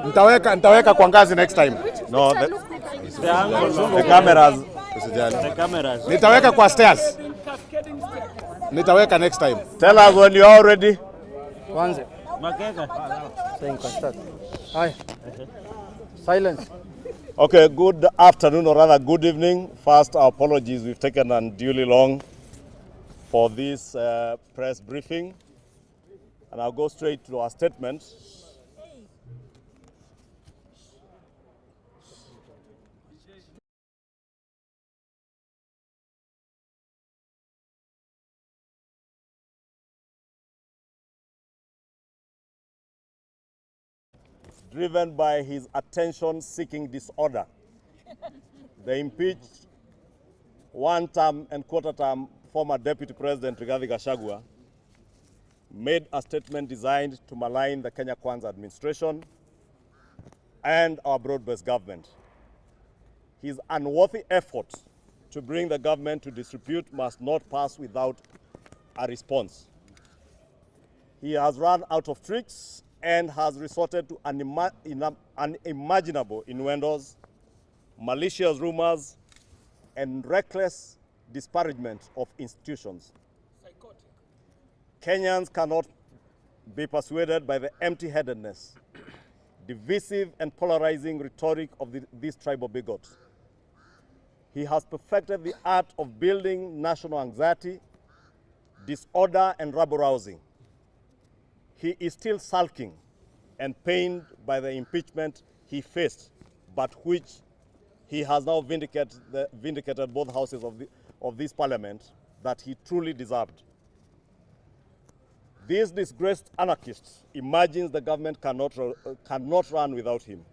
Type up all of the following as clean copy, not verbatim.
Nitaweka kwa ngazi next time. No, the cameras. The cameras. Nitaweka kwa stairs. Nitaweka next time. Tell us when you are ready. Kwanza. Hi. Silence. Okay, good afternoon or rather good evening. First, our apologies, we've taken unduly long for this press briefing. And I'll go straight to our statement. Driven by his attention-seeking disorder, the impeached one-term and quarter-term former Deputy President Rigathi Gachagua made a statement designed to malign the Kenya Kwanza administration and our broad-based government. His unworthy effort to bring the government to disrepute must not pass without a response. He has run out of tricks and has resorted to unimaginable innuendos, malicious rumors, and reckless disparagement of institutions. Psychotic. Kenyans cannot be persuaded by the empty-headedness, divisive and polarizing rhetoric of these tribal bigots. He has perfected the art of building national anxiety, disorder, and rabble-rousing. He is still sulking and pained by the impeachment he faced, but which he has now vindicated both houses of this parliament that he truly deserved. This disgraced anarchist imagines the government cannot run without him.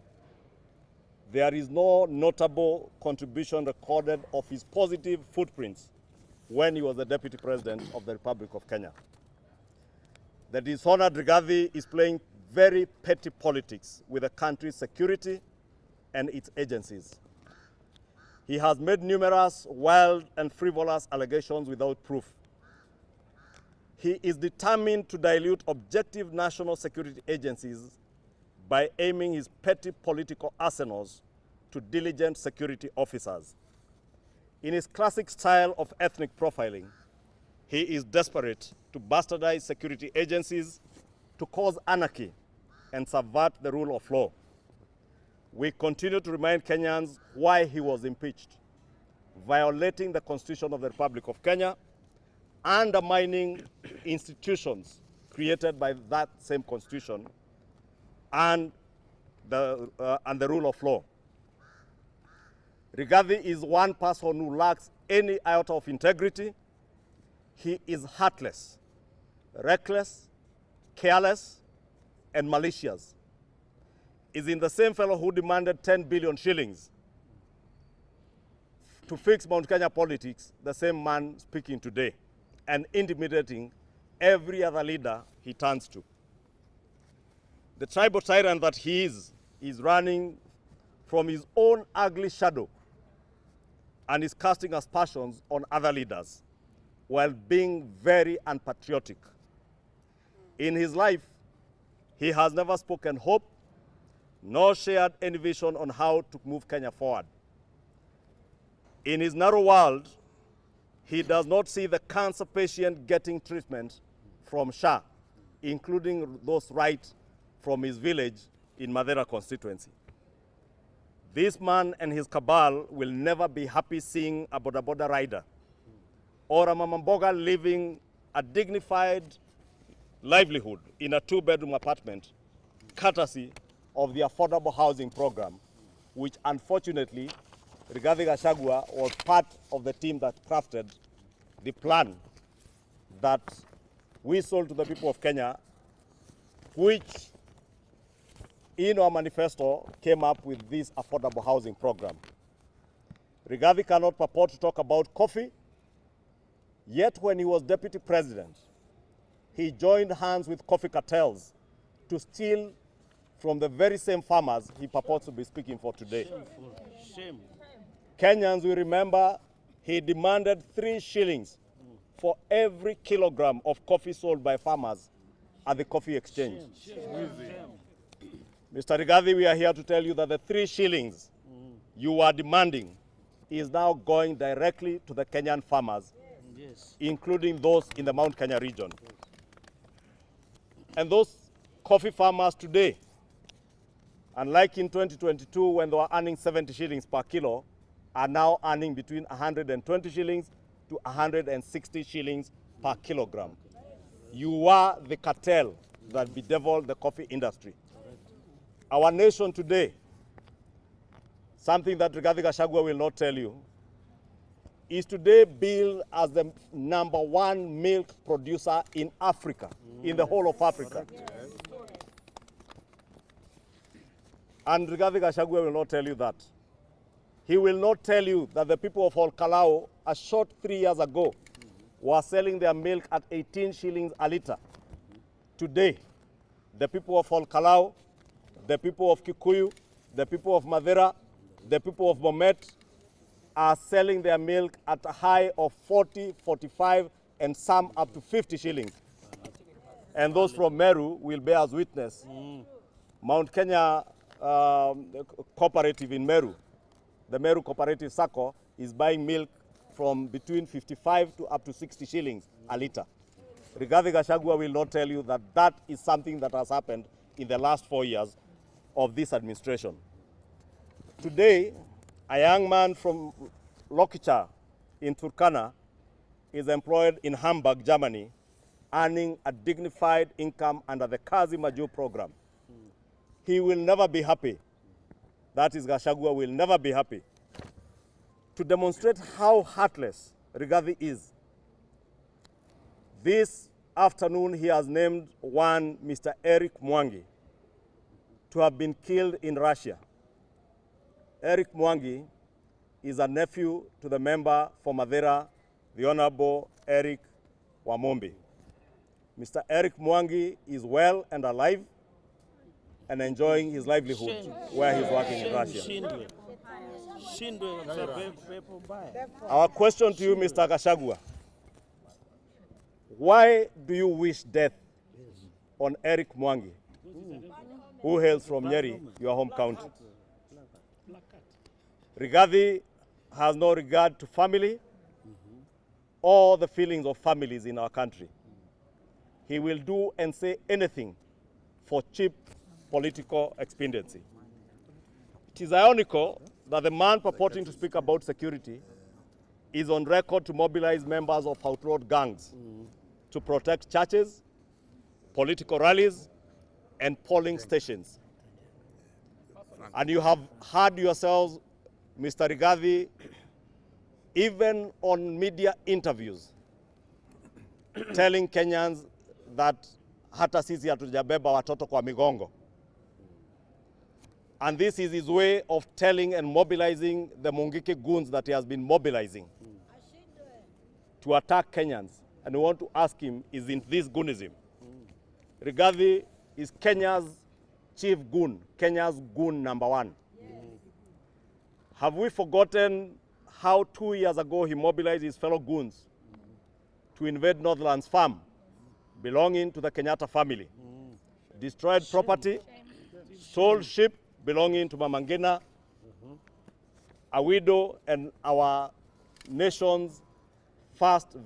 There is no notable contribution recorded of his positive footprints when he was the Deputy President of the Republic of Kenya. The dishonored Rigathi is playing very petty politics with the country's security and its agencies. He has made numerous wild and frivolous allegations without proof. He is determined to dilute objective national security agencies by aiming his petty political arsenals to diligent security officers. In his classic style of ethnic profiling, he is desperate to bastardize security agencies, to cause anarchy, and subvert the rule of law. We continue to remind Kenyans why he was impeached, violating the Constitution of the Republic of Kenya, undermining institutions created by that same Constitution, and the rule of law. Rigathi is one person who lacks any iota of integrity. He is heartless, reckless, careless, and malicious. Is in the same fellow who demanded 10 billion shillings to fix Mount Kenya politics, the same man speaking today and intimidating every other leader he turns to. The tribal tyrant that he is running from his own ugly shadow and is casting aspersions on other leaders while being very unpatriotic. In his life, he has never spoken hope, nor shared any vision on how to move Kenya forward. In his narrow world, he does not see the cancer patient getting treatment from SHA, including those right from his village in Madera constituency. This man and his cabal will never be happy seeing a boda rider or a mamamboga living a dignified livelihood in a two-bedroom apartment, courtesy of the affordable housing program, which unfortunately Rigathi Gachagua was part of the team that crafted the plan that we sold to the people of Kenya, which in our manifesto came up with this affordable housing program. Rigathi cannot purport to talk about coffee, yet when he was deputy president, he joined hands with coffee cartels to steal from the very same farmers he purports to be speaking for today. Shame. Kenyans will remember he demanded 3 shillings for every kilogram of coffee sold by farmers at the coffee exchange. Mr. Rigathi, we are here to tell you that the 3 shillings you are demanding is now going directly to the Kenyan farmers, including those in the Mount Kenya region. And those coffee farmers today, unlike in 2022 when they were earning 70 shillings per kilo, are now earning between 120 shillings to 160 shillings per kilogram. You are the cartel that bedeviled the coffee industry. Our nation today, something that Rigathi Gachagua will not tell you, is today billed as the #1 milk producer in Africa, in the whole of Africa. And Rigathi Gachagua will not tell you that. He will not tell you that the people of Olkalau, a short 3 years ago, were selling their milk at 18 shillings a litre. Today, the people of Olkalau, the people of Kikuyu, the people of Madera, the people of Bomet are selling their milk at a high of 40, 45, and some up to 50 shillings. And those from Meru will bear as witness. Mount Kenya cooperative in Meru, the Meru Cooperative Sacco, is buying milk from between 55 to up to 60 shillings a litre. Rigathi Gachagua will not tell you that that is something that has happened in the last 4 years of this administration. Today, a young man from Lokicha in Turkana is employed in Hamburg, Germany, earning a dignified income under the Kazi Majuu program. He will never be happy. That is, Gachagua will never be happy. To demonstrate how heartless Rigathi is, this afternoon he has named one Mr. Eric Mwangi to have been killed in Russia. Eric Mwangi is a nephew to the member for Madera, the Honorable Eric Wamombi. Mr. Eric Mwangi is well and alive and enjoying his livelihood where he's working in Russia. Our question to you, Mr. Gachagua, why do you wish death on Eric Mwangi, who hails from Nyeri, your home county? Rigathi has no regard to family or the feelings of families in our country. He will do and say anything for cheap political expediency. It is ironical that the man purporting to speak about security is on record to mobilize members of outlawed gangs to protect churches, political rallies, and polling stations. And you have heard yourselves, Mr. Rigathi, even on media interviews, telling Kenyans that hata sisi hatujabeba watoto kwa migongo. And this is his way of telling and mobilizing the Mungiki goons that he has been mobilizing to attack Kenyans. And we want to ask him, is in this goonism? Rigathi is Kenya's chief goon, Kenya's goon #1. Have we forgotten how 2 years ago he mobilized his fellow goons to invade Northlands Farm, belonging to the Kenyatta family, destroyed property, sold sheep belonging to Mama Ngina, a widow and our nation's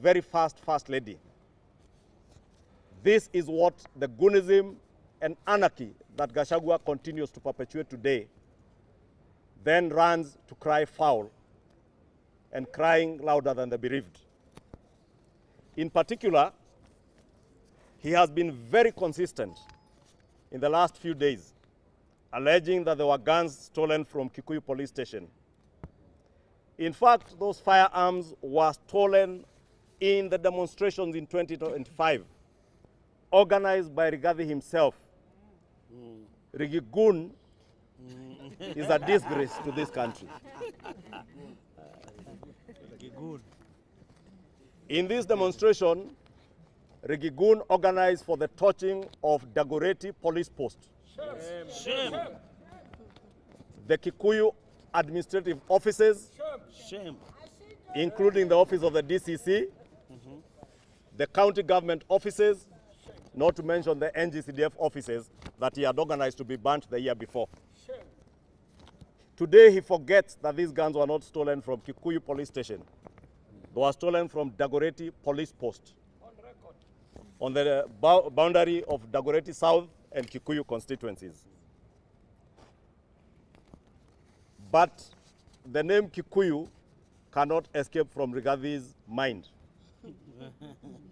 very first lady. This is what the goonism and anarchy that Gachagua continues to perpetuate today then runs to cry foul and crying louder than the bereaved. In particular, he has been very consistent in the last few days, alleging that there were guns stolen from Kikuyu police station. In fact, those firearms were stolen in the demonstrations in 2025, organized by Rigathi himself. Rigi Goon is a disgrace to this country. In this demonstration, Rigi Goon organized for the torching of Dagoretti police post. Shame. The Kikuyu administrative offices, Shame. including the office of the DCC, the county government offices, not to mention the NGCDF offices that he had organized to be burnt the year before. Today he forgets that these guns were not stolen from Kikuyu police station. They were stolen from Dagoretti police post on the boundary of Dagoretti South and Kikuyu constituencies. But the name Kikuyu cannot escape from Rigathi's mind.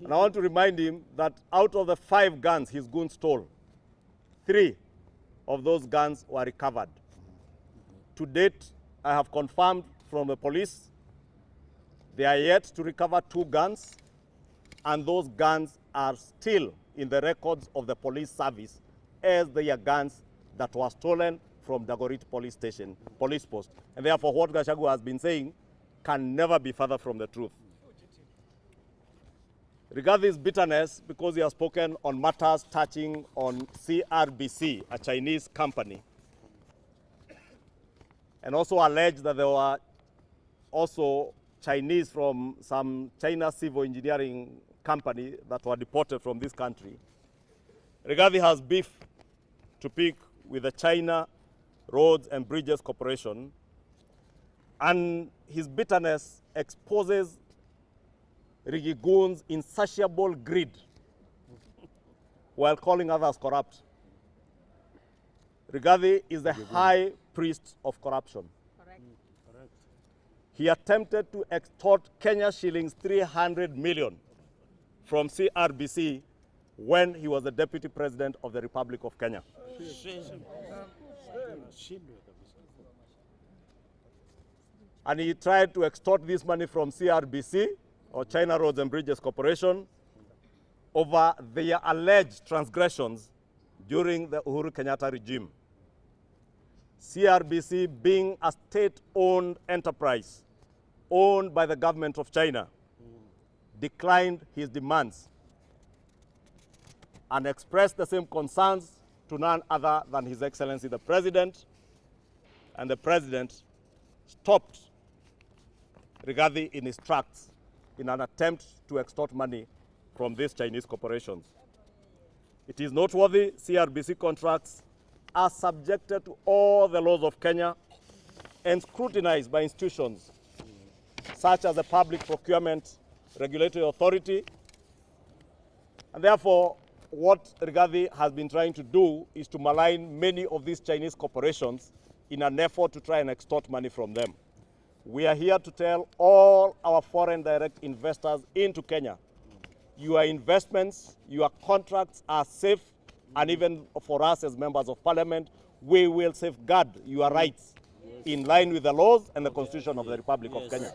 And I want to remind him that out of the 5 guns his goons stole, 3 of those guns were recovered. To date, I have confirmed from the police, they are yet to recover 2 guns, and those guns are still in the records of the police service as they are guns that were stolen from Dagoretti police station, police post. And therefore, what Gachagua has been saying can never be further from the truth. Regarding his bitterness, because he has spoken on matters touching on CRBC, a Chinese company, and also alleged that there were also Chinese from some China civil engineering company that were deported from this country. Rigathi has beef to pick with the China Roads and Bridges Corporation, and his bitterness exposes Rigi Goon's insatiable greed while calling others corrupt. Rigathi is the high priest of corruption. Correct. He attempted to extort Kenya shillings 300 million from CRBC when he was the Deputy President of the Republic of Kenya. And he tried to extort this money from CRBC, or China Roads and Bridges Corporation, over their alleged transgressions during the Uhuru Kenyatta regime. CRBC, being a state-owned enterprise owned by the government of China, declined his demands and expressed the same concerns to none other than His Excellency the President, and the President stopped Rigathi in his tracks in an attempt to extort money from these Chinese corporations. It is noteworthy CRBC contracts are subjected to all the laws of Kenya and scrutinized by institutions such as the Public Procurement Regulatory Authority. And therefore, what Rigathi has been trying to do is to malign many of these Chinese corporations in an effort to try and extort money from them. We are here to tell all our foreign direct investors into Kenya, your investments, your contracts are safe, and even for us as members of parliament, we will safeguard your rights in line with the laws and the Constitution of the Republic of Kenya.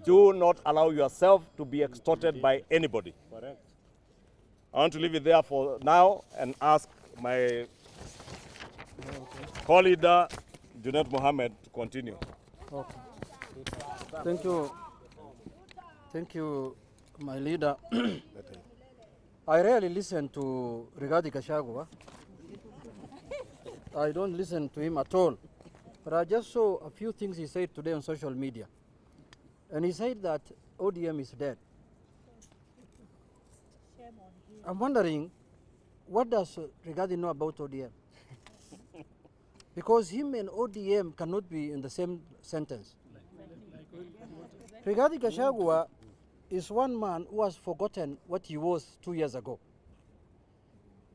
Do not allow yourself to be extorted by anybody. Correct. I want to leave it there for now and ask my co-leader, Junet Mohammed, to continue. Okay. Thank you. Thank you, my leader. I rarely listen to Rigathi Gachagua. I don't listen to him at all. But I just saw a few things he said today on social media. And he said that ODM is dead. I'm wondering, what does Rigathi know about ODM? Because him and ODM cannot be in the same sentence. Rigathi Gachagua is one man who has forgotten what he was 2 years ago.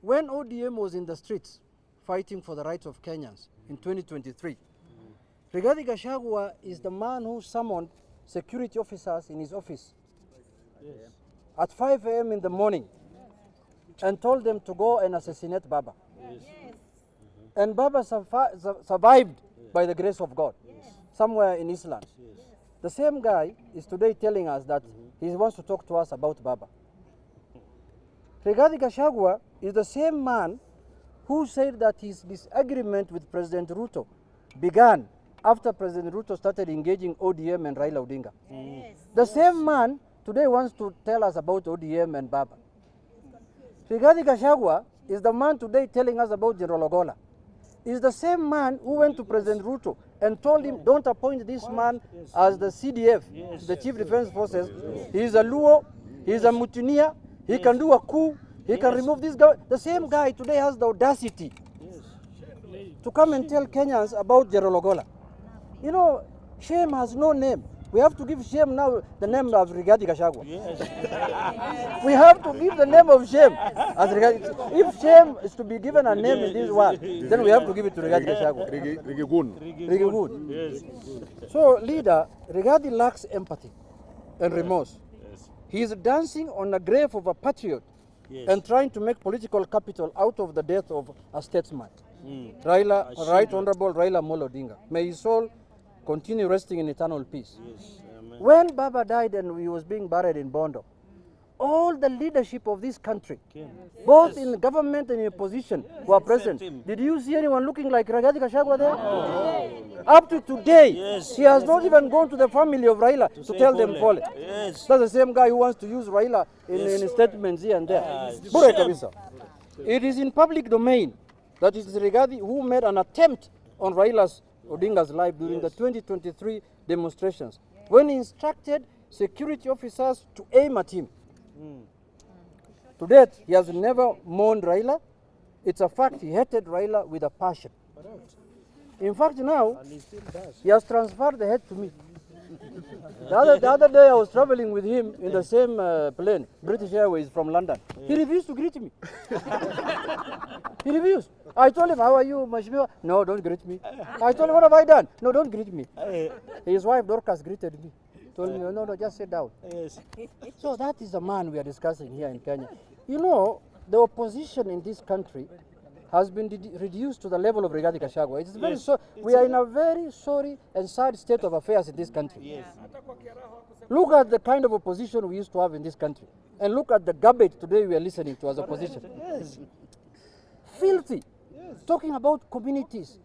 When ODM was in the streets fighting for the rights of Kenyans in 2023, Rigathi Gachagua is the man who summoned security officers in his office at 5 a.m. in the morning and told them to go and assassinate Baba. And Baba survived by the grace of God somewhere in Islam. The same guy is today telling us that he wants to talk to us about Baba. Rigathi Gachagua is the same man who said that his disagreement with President Ruto began after President Ruto started engaging ODM and Raila Odinga. The same man today wants to tell us about ODM and Baba. Rigathi Gachagua is the man today telling us about General Ogola. Is the same man who went to President Ruto and told him, don't appoint this man as the CDF, the Chief Defense Forces. He is a Luo, He's a mutineer. He can do a coup. He can remove this guy. The same guy today has the audacity to come and tell Kenyans about Jerologola. You know, shame has no name. We have to give shame now the name of Rigathi Gachagua. We have to give the name of shame. As if shame is to be given a name in this world, then we have to give it to Rigathi Gachagua. Rigathi. Yes. So, leader, Rigathi lacks empathy and remorse. He is dancing on the grave of a patriot and trying to make political capital out of the death of a statesman. Right Honorable Raila Amolo Odinga. May his soul continue resting in eternal peace. When Baba died and he was being buried in Bondo, all the leadership of this country, both in government and in opposition, were present. Did you see anyone looking like Rigathi Gachagua there? Up to today, he has not even gone to the family of Raila to tell them Pole. That's the same guy who wants to use Raila in statements here and there. It is in public domain that it is Rigathi who made an attempt on Raila's Odinga's life during the 2023 demonstrations, when he instructed security officers to aim at him. To date, he has never mourned Raila. It's a fact he hated Raila with a passion. In fact, now, he has transferred the head to me. The other day, I was traveling with him in the same plane, British Airways from London. He refused to greet me. He refused. I told him, how are you, Mheshimiwa? No, don't greet me. I told him, what have I done? No, don't greet me. His wife, Dorcas, greeted me. Told me, no, just sit down. So that is the man we are discussing here in Kenya. You know, the opposition in this country has been reduced to the level of Rigathi Gachagua. It's very we are in a very sorry and sad state of affairs in this country. Look at the kind of opposition we used to have in this country. And look at the garbage today we are listening to as opposition. Filthy. Talking about communities,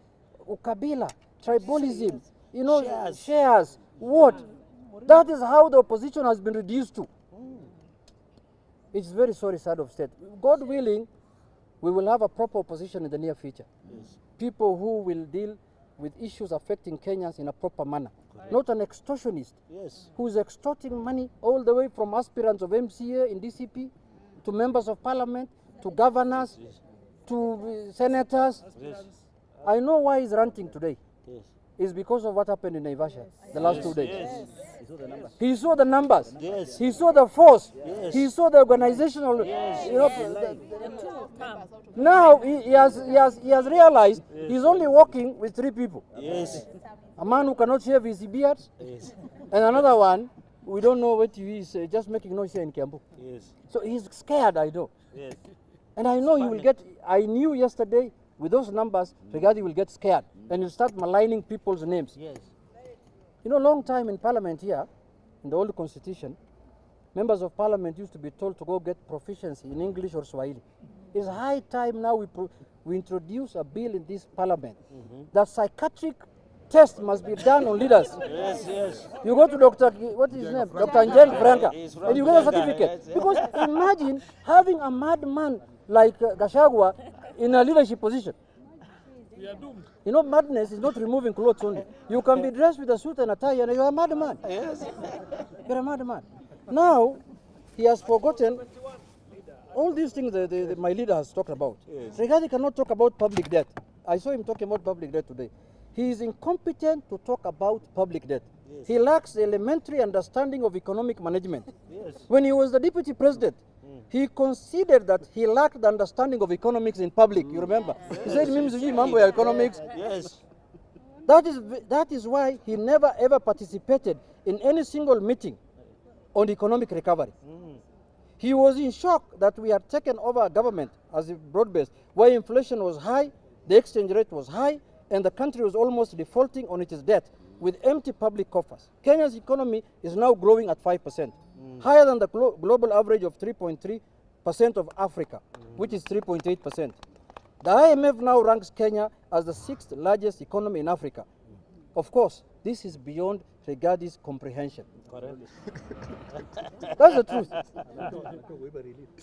ukabila, tribalism, you know, shares, what? That is how the opposition has been reduced to. It's very sorry, sad of state. God willing, we will have a proper opposition in the near future. People who will deal with issues affecting Kenyans in a proper manner. Not an extortionist who is extorting money all the way from aspirants of MCA in DCP to members of parliament, to governors, to senators. I know why he's ranting today. It's because of what happened in Naivasha the last 2 days. He saw the numbers. He saw the force. He saw the organizational. You know, now he has realized he's only working with 3 people. A man who cannot shave his beard, and another one, we don't know what he is, just making noise here in Kiambu. So he's scared, I know. And I know he will get, I knew yesterday, with those numbers, Rigathi will get scared and he'll start maligning people's names. You know, long time in parliament here, in the old constitution, members of parliament used to be told to go get proficiency in English or Swahili. It's high time now we introduce a bill in this parliament that psychiatric test must be done on leaders. You go to Dr. What is his name? Dr. Angel Franca, and you get a certificate. Because imagine having a madman like Gachagua in a leadership position. We are doomed. You know, madness is not removing clothes only. You can be dressed with a suit and a tie and you're a madman. You're a madman. Now, he has forgotten all these things that my leader has talked about. Rigathi cannot talk about public debt. I saw him talking about public debt today. He is incompetent to talk about public debt. He lacks the elementary understanding of economic management. When he was the deputy president, he considered that he lacked the understanding of economics in public. You remember? He said, mambo ya economics. That is why he never ever participated in any single meeting on economic recovery. He was in shock that we had taken over a government as a broad-based, where inflation was high, the exchange rate was high, and the country was almost defaulting on its debt with empty public coffers. Kenya's economy is now growing at 5%, higher than the global average of 3.3% of Africa, which is 3.8%. The IMF now ranks Kenya as the 6th largest economy in Africa. Of course, this is beyond Rigathi's comprehension. That's the truth.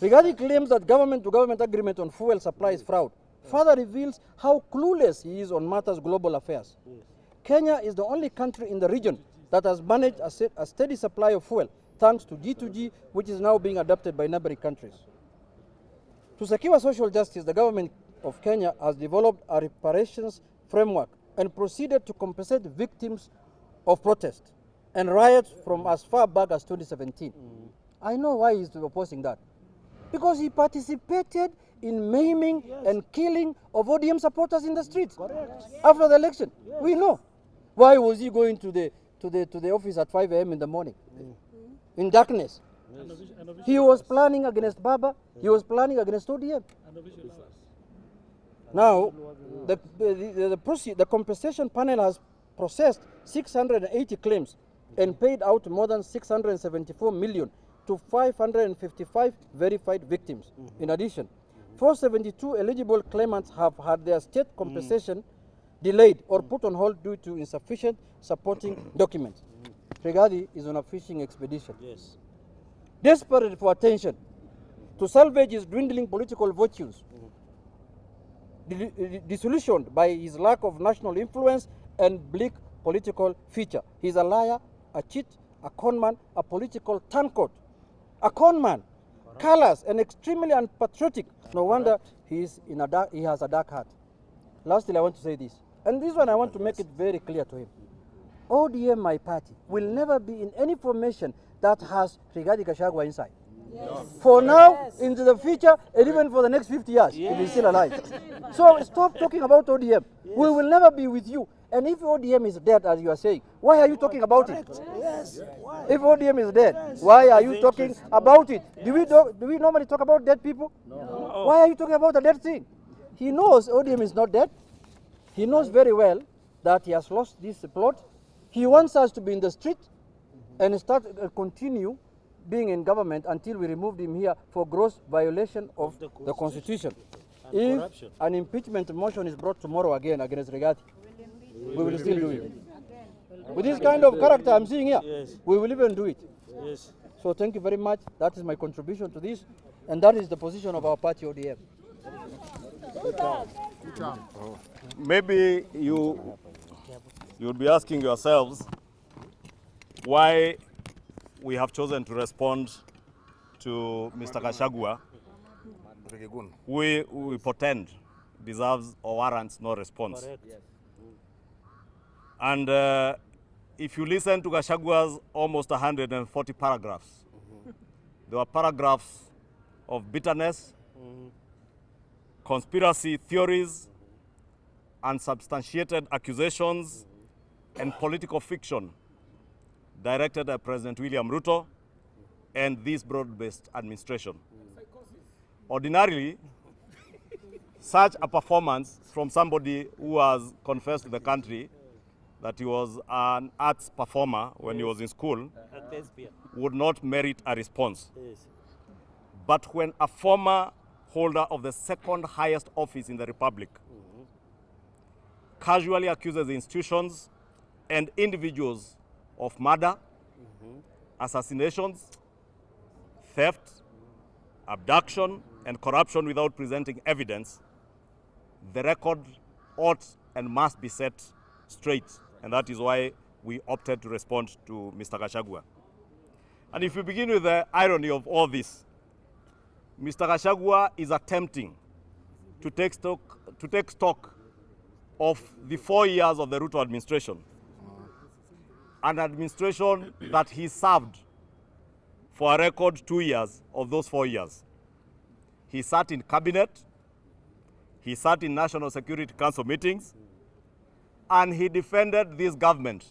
Rigathi claims that government-to-government agreement on fuel supply is fraud. Further reveals how clueless he is on matters global affairs. Kenya is the only country in the region that has managed a steady supply of fuel thanks to G2G, which is now being adopted by neighboring countries. To secure social justice, the government of Kenya has developed a reparations framework and proceeded to compensate victims of protest and riots from as far back as 2017. I know why he's opposing that. Because he participated in maiming and killing of ODM supporters in the streets after the election. We know. Why was he going to the office at 5 a.m. in the morning? In darkness. He was planning against Baba. He was planning against ODM. Now, the compensation panel has processed 680 claims and paid out more than 674 million to 555 verified victims. In addition, 472 eligible claimants have had their state compensation delayed or put on hold due to insufficient supporting documents. Rigathi is on a fishing expedition. Yes. Desperate for attention, to salvage his dwindling political virtues, disillusioned by his lack of national influence and bleak political future. He's a liar, a cheat, a conman, a political turncoat. A conman, callous and extremely unpatriotic. No wonder he has a dark heart. Lastly, I want to say this, and this one I want to make it very clear to him. ODM, my party, will never be in any formation that has Rigathi Gachagua inside. Yes. For now, yes. Into the future, and even for the next 50 years, yes. If he's still alive. So stop talking about ODM. Yes. We will never be with you. And if ODM is dead, as you are saying, why are you talking about it? Yes. If ODM is dead, yes. Why are you talking about it? Yes. Do we normally talk about dead people? No. Why are you talking about a dead thing? He knows ODM is not dead. He knows very well that he has lost this plot. He wants us to be in the street and continue being in government until we removed him here for gross violation of the Constitution. If corruption. An impeachment motion is brought tomorrow again against Rigathi, we will still do it. With this kind of character I'm seeing here, yes. We will even do it. Yes. So thank you very much. That is my contribution to this, and that is the position of our party, ODM. Maybe you'll be asking yourselves why we have chosen to respond to Mr. Gachagua, we pretend deserves or warrants no response. Yes. And if you listen to Gachagua's almost 140 paragraphs, there were paragraphs of bitterness, conspiracy theories, unsubstantiated accusations, and political fiction directed at President William Ruto and this broad-based administration. Ordinarily, such a performance from somebody who has confessed to the country that he was an arts performer when he was in school would not merit a response. But when a former holder of the second highest office in the Republic casually accuses the institutions and individuals of murder, assassinations, theft, abduction, and corruption without presenting evidence, the record ought and must be set straight. And that is why we opted to respond to Mr. Gachagua. And if we begin with the irony of all this, Mr. Gachagua is attempting to take stock of the 4 years of the Ruto administration, an administration that he served for a record 2 years of those 4 years. He sat in cabinet, he sat in National Security Council meetings, and he defended this government,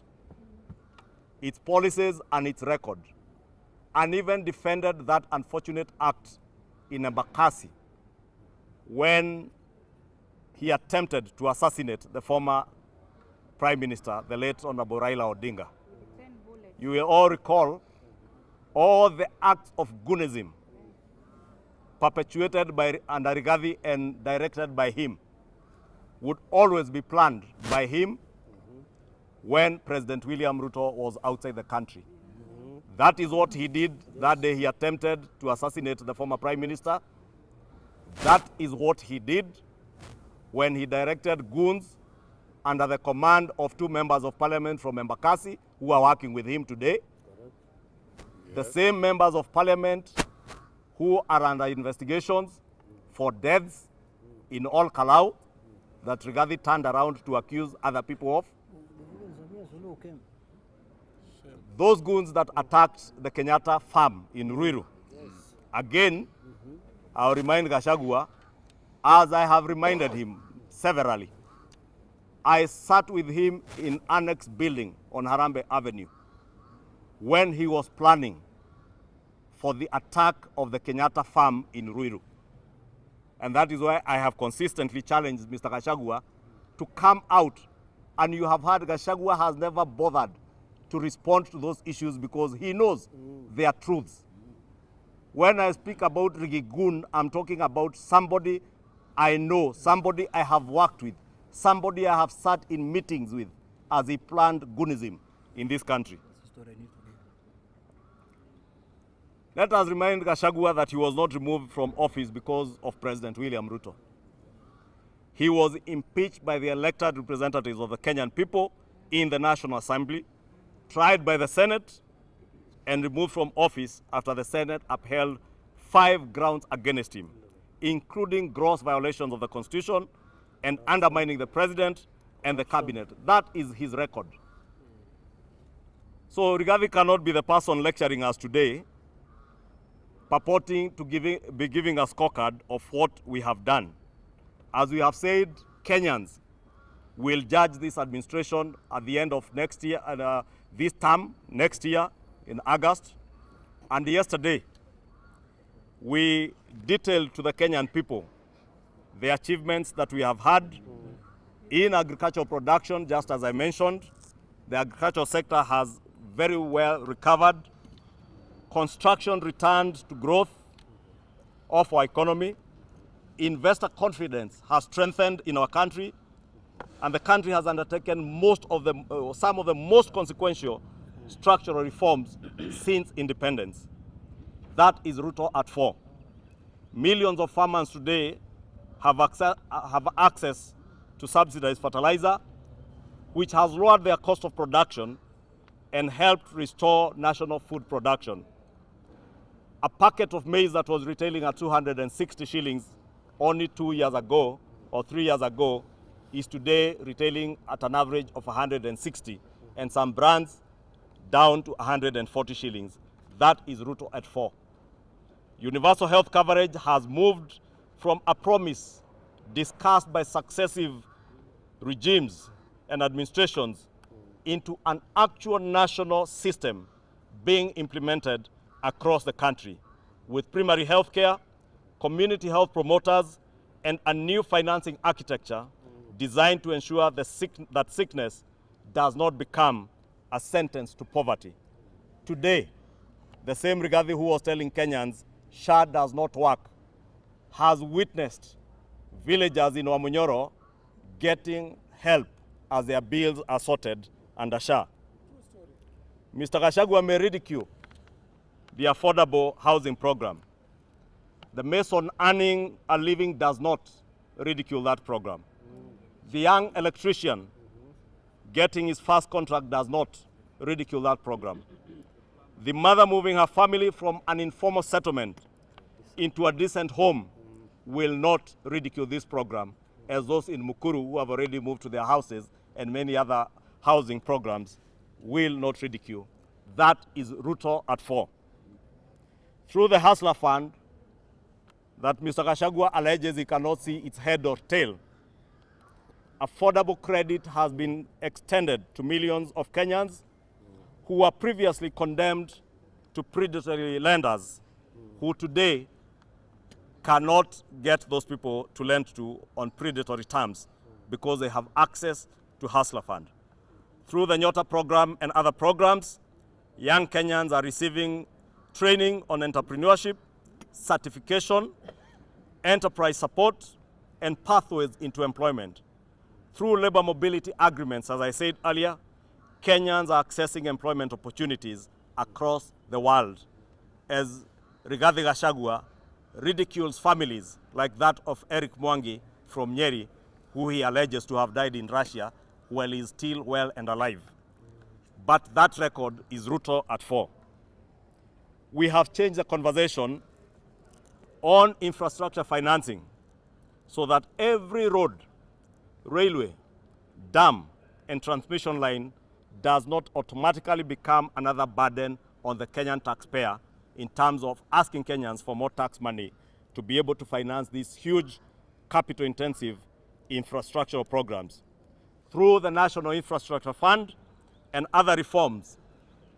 its policies and its record, and even defended that unfortunate act in Embakasi when he attempted to assassinate the former Prime Minister, the late Honorable Raila Odinga. You will all recall all the acts of goonism perpetuated by under Rigathi and directed by him would always be planned by him when President William Ruto was outside the country. That is what he did that day he attempted to assassinate the former Prime Minister. That is what he did when he directed goons under the command of 2 members of parliament from Embakasi who are working with him today. The same members of parliament who are under investigations for deaths in all Kalau that Rigathi turned around to accuse other people of. Those goons that attacked the Kenyatta farm in Ruiru. Again, I'll remind Gachagua, as I have reminded him severally, I sat with him in Annex building on Harambee Avenue when he was planning for the attack of the Kenyatta farm in Ruiru. And that is why I have consistently challenged Mr. Gachagua to come out. And you have heard Gachagua has never bothered to respond to those issues because he knows they are truths. When I speak about Riggy Gun, I'm talking about somebody I know, somebody I have worked with, somebody I have sat in meetings with as he planned Gunism in this country. Let us remind Gachagua that he was not removed from office because of President William Ruto. He was impeached by the elected representatives of the Kenyan people in the National Assembly, tried by the Senate, and removed from office after the Senate upheld 5 grounds against him, including gross violations of the Constitution and undermining the President and the Cabinet. That is his record. So Rigathi cannot be the person lecturing us today, purporting to be giving a scorecard of what we have done. As we have said, Kenyans will judge this administration at the end of next year, this term, next year in August. And yesterday, we detailed to the Kenyan people the achievements that we have had in agricultural production. Just as I mentioned, the agricultural sector has very well recovered. Construction returned to growth of our economy. Investor confidence has strengthened in our country, and the country has undertaken some of the most consequential structural reforms since independence. That is Ruto at 4. Millions of farmers today have access to subsidized fertilizer, which has lowered their cost of production and helped restore national food production. A packet of maize that was retailing at 260 shillings only 2 years ago or 3 years ago is today retailing at an average of 160, and some brands down to 140 shillings. That is Ruto at 4. Universal health coverage has moved from a promise discussed by successive regimes and administrations into an actual national system being implemented across the country, with primary health care, community health promoters, and a new financing architecture designed to ensure that sickness does not become a sentence to poverty. Today, the same Rigathi who was telling Kenyans SHA does not work has witnessed villagers in Wamunyoro getting help as their bills are sorted under SHA. Mr. Gachagua may ridicule the affordable housing program. The mason earning a living does not ridicule that program. The young electrician getting his first contract does not ridicule that program. The mother moving her family from an informal settlement into a decent home will not ridicule this program, as those in Mukuru who have already moved to their houses and many other housing programs will not ridicule. That is Ruto at 4. Through the Hustler Fund that Mr. Gachagua alleges he cannot see its head or tail, affordable credit has been extended to millions of Kenyans who were previously condemned to predatory lenders, who today cannot get those people to lend to on predatory terms because they have access to Hustler Fund. Through the Nyota program and other programs, young Kenyans are receiving training on entrepreneurship, certification, enterprise support, and pathways into employment. Through labor mobility agreements, as I said earlier, Kenyans are accessing employment opportunities across the world, as Rigathi Gachagua ridicules families like that of Eric Mwangi from Nyeri, who he alleges to have died in Russia while he is still well and alive. But that record is Ruto at 4. we have changed the conversation on infrastructure financing so that every road, railway, dam, and transmission line does not automatically become another burden on the Kenyan taxpayer in terms of asking Kenyans for more tax money to be able to finance these huge capital-intensive infrastructural programs. Through the National Infrastructure Fund and other reforms,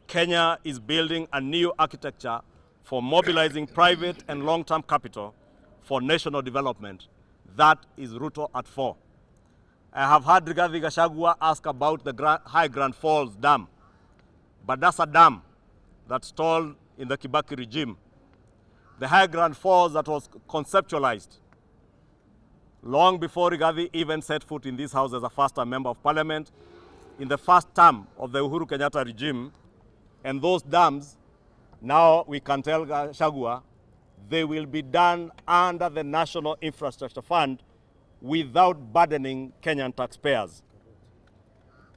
Kenya is building a new architecture for mobilizing private and long-term capital for national development. That is Ruto at 4. I have heard Rigathi Gachagua ask about the High Grand Falls Dam, but that's a dam that's stalled in the Kibaki regime. The High Grand Falls that was conceptualized long before Rigathi even set foot in this house as a first-time member of parliament in the first term of the Uhuru Kenyatta regime. And those dams, now we can tell Gachagua, they will be done under the National Infrastructure Fund without burdening Kenyan taxpayers.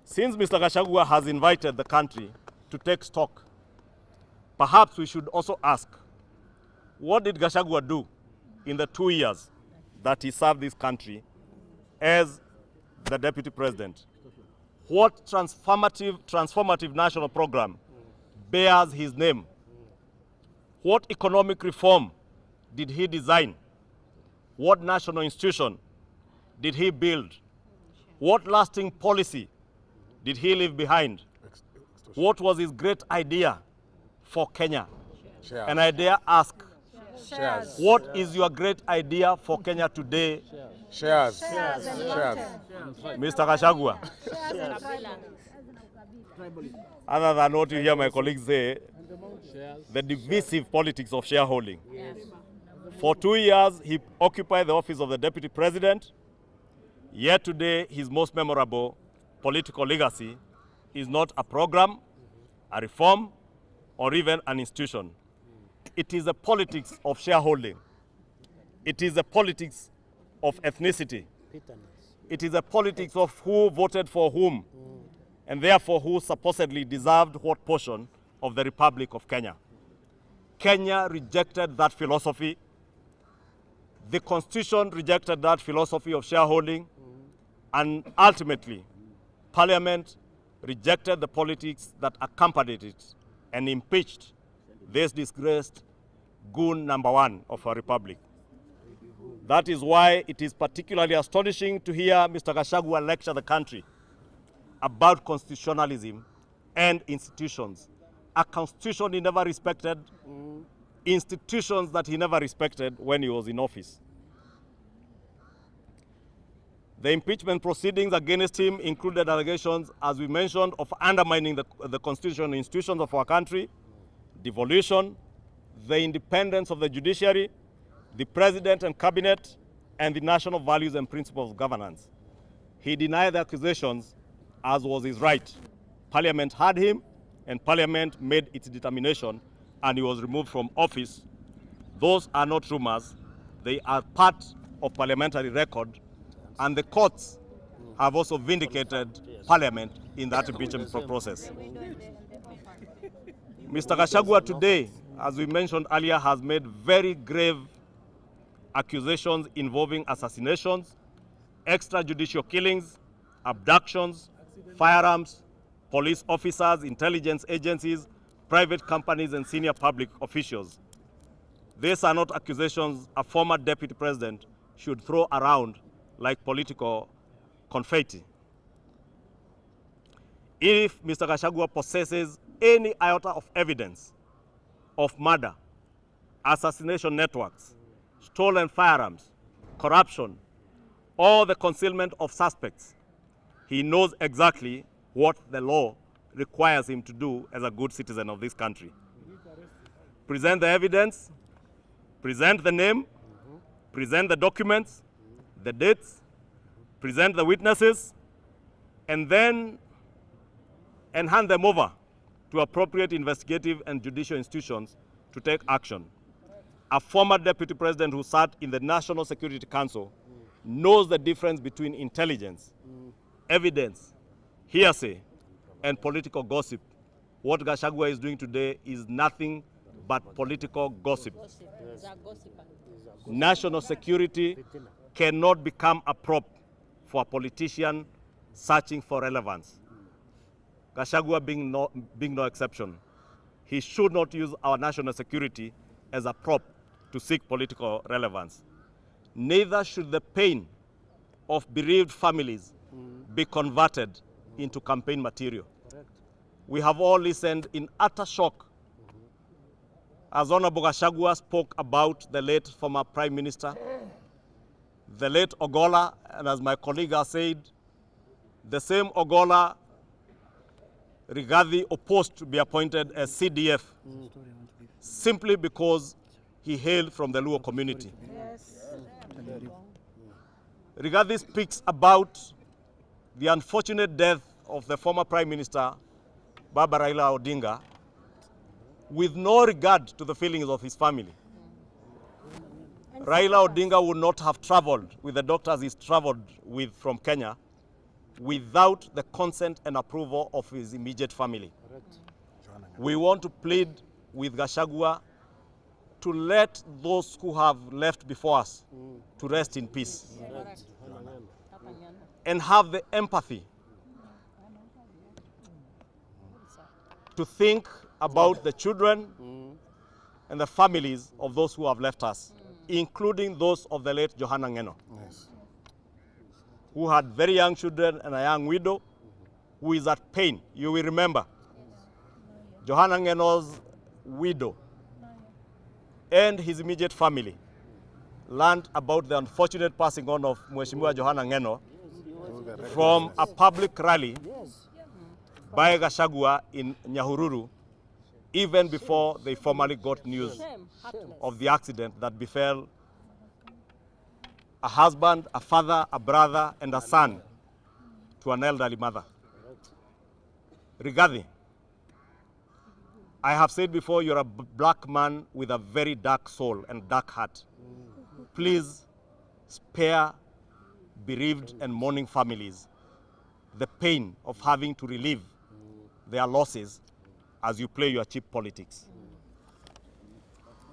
Since Mr. Gachagua has invited the country to take stock, perhaps we should also ask, what did Gachagua do in the 2 years that he served this country as the deputy president? What transformative national program bears his name? What economic reform did he design? What national institution did he build? What lasting policy did he leave behind? What was his great idea for Kenya? Shares. And I dare ask, Shares. what is your great idea for Kenya today, Shares. Mr. Gachagua? Other than what you hear my colleagues say, the divisive politics of shareholding. For 2 years, he occupied the office of the deputy president. Yet today, his most memorable political legacy is not a program, a reform, or even an institution. It is the politics of shareholding. It is the politics of ethnicity. It is the politics of who voted for whom, and therefore who supposedly deserved what portion of the Republic of Kenya. Kenya rejected that philosophy. The Constitution rejected that philosophy of shareholding, and ultimately, Parliament rejected the politics that accompanied it and impeached this disgraced goon number 1 of our republic. That is why it is particularly astonishing to hear Mr. Gachagua lecture the country about constitutionalism and institutions. A constitution he never respected, institutions that he never respected when he was in office. The impeachment proceedings against him included allegations, as we mentioned, of undermining the constitutional institutions of our country, devolution, the independence of the judiciary, the president and cabinet, and the national values and principles of governance. He denied the accusations, as was his right. Parliament heard him, and Parliament made its determination, and he was removed from office. Those are not rumors. They are part of parliamentary record, and the courts have also vindicated Parliament in that impeachment process. Mr. Gachagua today, as we mentioned earlier, has made very grave accusations involving assassinations, extrajudicial killings, abductions, firearms, police officers, intelligence agencies, private companies, and senior public officials. These are not accusations a former deputy president should throw around like political confetti. If Mr. Gachagua possesses any iota of evidence of murder, assassination networks, stolen firearms, corruption, or the concealment of suspects, he knows exactly what the law requires him to do as a good citizen of this country. Present the evidence, present the name, present the documents, the dates, present the witnesses, and then hand them over to appropriate investigative and judicial institutions to take action. A former deputy president who sat in the National Security Council knows the difference between intelligence, evidence, hearsay, and political gossip. What Gachagua is doing today is nothing but political gossip. National security cannot become a prop for a politician searching for relevance. Gachagua being no exception. He should not use our national security as a prop to seek political relevance. Neither should the pain of bereaved families be converted into campaign material. Correct. We have all listened in utter shock as Honorable Gachagua spoke about the late former Prime Minister, the late Ogolla, and as my colleague has said, the same Ogolla Rigathi opposed to be appointed as CDF simply because he hailed from the Luo community. Rigathi speaks about the unfortunate death of the former Prime Minister, Baba Raila Odinga, with no regard to the feelings of his family. Raila Odinga would not have traveled with the doctors he's traveled with from Kenya without the consent and approval of his immediate family. Correct. We want to plead with Gachagua to let those who have left before us to rest in peace and have the empathy to think about the children and the families of those who have left us, including those of the late Johanna Ngeno, who had very young children and a young widow who is at pain. You will remember Johanna Ngeno's widow and his immediate family learned about the unfortunate passing on of Mheshimiwa Johanna Ngeno from a public rally by Gachagua in Nyahururu, even before they formally got news of the accident that befell a husband, a father, a brother, and a son to an elderly mother. Rigathi, I have said before, you're a black man with a very dark soul and dark heart. Please spare bereaved and mourning families the pain of having to relive their losses as you play your cheap politics.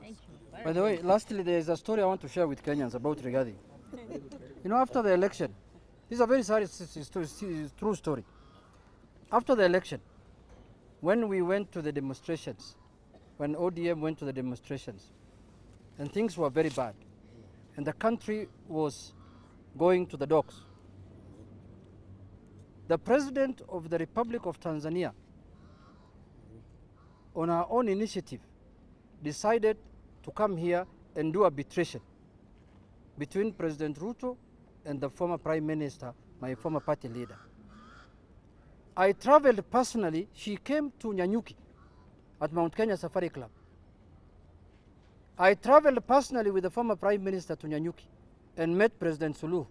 Thank you. By the way, lastly, there is a story I want to share with Kenyans about Rigathi. You know, after the election, this is a very true story. After the election, when we went to the demonstrations, when ODM went to the demonstrations, and things were very bad, and the country was going to the docks, the President of the Republic of Tanzania, on our own initiative, decided to come here and do arbitration between President Ruto and the former Prime Minister, my former party leader. I traveled personally. She came to Nyanyuki at Mount Kenya Safari Club. I traveled personally with the former Prime Minister to Nyanyuki and met President Suluhu.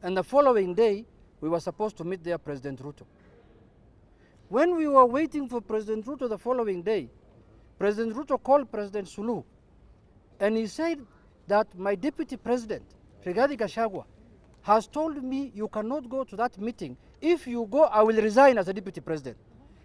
And the following day, we were supposed to meet there President Ruto. When we were waiting for President Ruto the following day, President Ruto called President Suluhu and he said that my deputy president, Rigathi Gachagua, has told me you cannot go to that meeting. If you go, I will resign as a deputy president.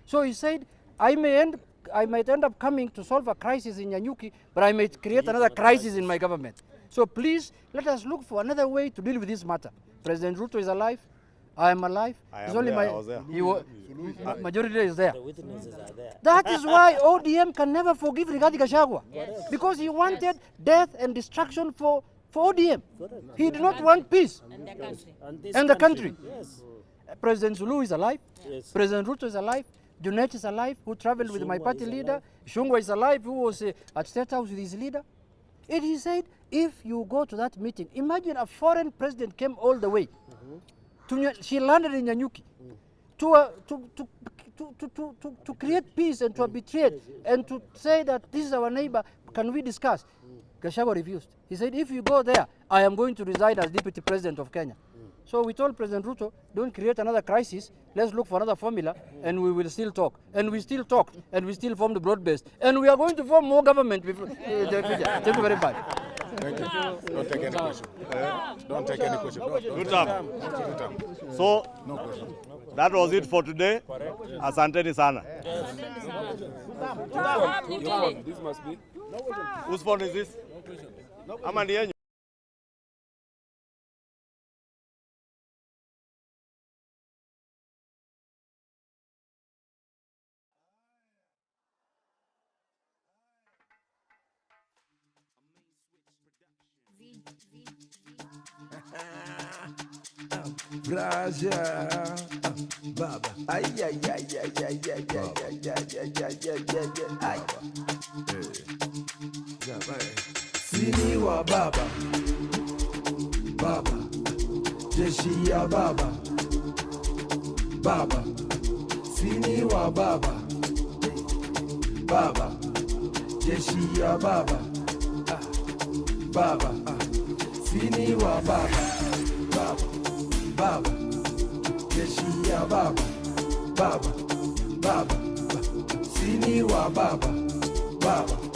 So he said, I might end up coming to solve a crisis in Nyanyuki, but I might create another crisis in my government. So please, let us look for another way to deal with this matter. President Ruto is alive. I am alive. I was there. Majority is there. The witnesses are there. That is why ODM can never forgive Rigathi Gachagua. Because he wanted death and destruction for ODM. He did not want peace And the country. and the country. Yes. President Suluhu is alive. Yes. President Ruto is alive. Junet is alive, who traveled with my party leader. Shungwa is alive, who was at State House with his leader. And he said, if you go to that meeting, imagine a foreign president came all the way. She landed in Nyanyuki to create peace and to arbitrate and to say that this is our neighbor, can we discuss? Gachagua refused. He said, if you go there, I am going to resign as deputy president of Kenya. So we told President Ruto, don't create another crisis, let's look for another formula, and we will still talk. And we still talked, and we still formed broad-based. And we are going to form more government before the future. Thank you very much. Thank you. Don't take any question. Don't take any question. Good job. So, that was it for today. Asanteni sana. This must be. Whose phone is this? Ama ni yenyu? Raja, Baba, ay, ay, ay, ay, ay, ay, ay, ay, Sini wa Baba, Baba, jeshi ya Baba, Baba, Sini wa Baba, Baba, jeshi ya Baba, Baba, Sini wa Baba, Baba, Baba, jeshi ya Baba, Baba, Baba, Sini wa Baba, Baba.